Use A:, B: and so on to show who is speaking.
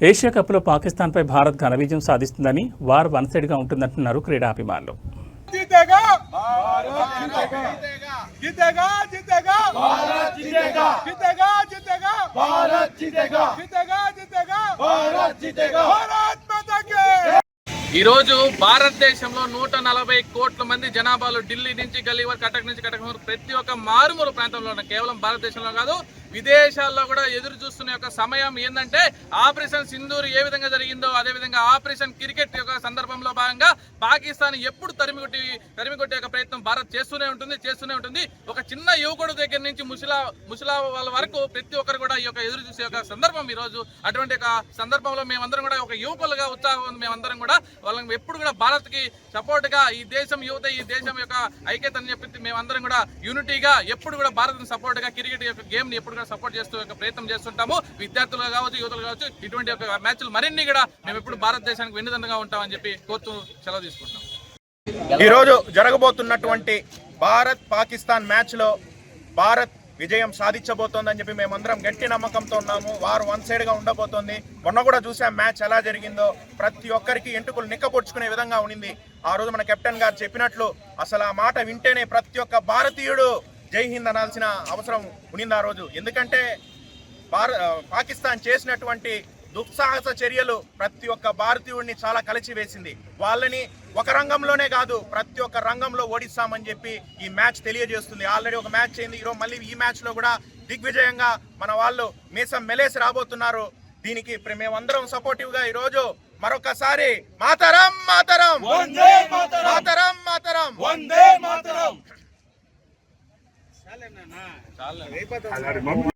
A: Asia కప్లో పాకిస్తాన్పై భారత్ ఘన విజయం సాధిస్తుందని వార్ వన్ సైడ్గా ఉంటుందంటున్నారు క్రీడాభిమానులు.
B: ఈ రోజు భారతదేశంలో 140 కోట్ల మంది జనాభాలో ఢిల్లీ నుంచి గల్లీ వరకు కటక్ నుంచి కటక్ వరకు ప్రతి ఒక్క మారుమూల ప్రాంతంలో ఉన్న కేవలం భారతదేశంలో కాదు విదేశాల్లో కూడా ఎదురు చూస్తున్న యొక్క సమయం ఏంటంటే ఆపరేషన్ సింధూర్ ఏ విధంగా జరిగిందో అదే విధంగా ఆపరేషన్ క్రికెట్ యొక్క సందర్భంలో భాగంగా పాకిస్తాన్ ఎప్పుడు తరిమికొట్టే యొక్క ప్రయత్నం భారత్ చేస్తూనే ఉంటుంది. ఒక చిన్న యువకుడు దగ్గర నుంచి ముసలా వాళ్ళ వరకు ప్రతి ఒక్కరు కూడా ఈ యొక్క ఎదురు చూసే యొక్క సందర్భం ఈ రోజు. అటువంటి ఒక సందర్భంలో మేమందరం కూడా ఒక యువకులుగా ఉత్సాహం మేమందరం కూడా వాళ్ళని ఎప్పుడు కూడా భారత్ కి సపోర్ట్ గా ఈ దేశం యువత ఈ దేశం యొక్క ఐక్యత అని చెప్పి మేమందరం కూడా యూనిటీగా ఎప్పుడు కూడా భారత్ సపోర్ట్ గా క్రికెట్ యొక్క గేమ్ ని ఎప్పుడు కూడా సపోర్ట్ చేస్తూ ప్రయత్నం చేస్తుంటాము. విద్యార్థులు కావచ్చు యువతలు కావచ్చు ఇటువంటి యొక్క మ్యాచ్లు మరిన్ని కూడా మేము ఎప్పుడు భారతదేశానికి వెన్నుదండగా ఉంటామని చెప్పి కోరుతూ సెలవు తీసుకుంటాం.
C: ఈ రోజు జరగబోతున్నటువంటి భారత్ పాకిస్తాన్ మ్యాచ్ లో భారత్ విజయం సాధించబోతోందని చెప్పి మేమందరం గట్టి నమ్మకంతో ఉన్నాము. వారు వన్ సైడ్ గా ఉండబోతోంది. మొన్న కూడా చూసాం మ్యాచ్ ఎలా జరిగిందో. ప్రతి ఒక్కరికి ఎంటుకలు నిక్కపొడుచుకునే విధంగా ఉండింది. ఆ రోజు మన కెప్టెన్ గారు చెప్పినట్లు అసలు ఆ మాట వింటేనే ప్రతి ఒక్క భారతీయుడు జై హింద్ అనాల్సిన అవసరం ఉండింది ఆ రోజు. ఎందుకంటే పాకిస్తాన్ చేసినటువంటి దుస్సాహస చర్యలు ప్రతి ఒక్క భారతీయుడిని చాలా కలిచివేసింది. వాళ్ళని ఒక రంగంలోనే కాదు ప్రతి ఒక్క రంగంలో ఓడిస్తామని చెప్పి ఈ మ్యాచ్ తెలియజేస్తుంది. ఆల్రెడీ ఒక మ్యాచ్ అయింది. ఈరోజు మళ్ళీ ఈ మ్యాచ్ లో కూడా దిగ్విజయంగా మన వాళ్ళు మీసం మెలేసి రాబోతున్నారు. దీనికి మేమందరం సపోర్టివ్ గా ఈరోజు మరొకసారి మాతరం మాతరం మాతరం మాతరం వందే మాతరం.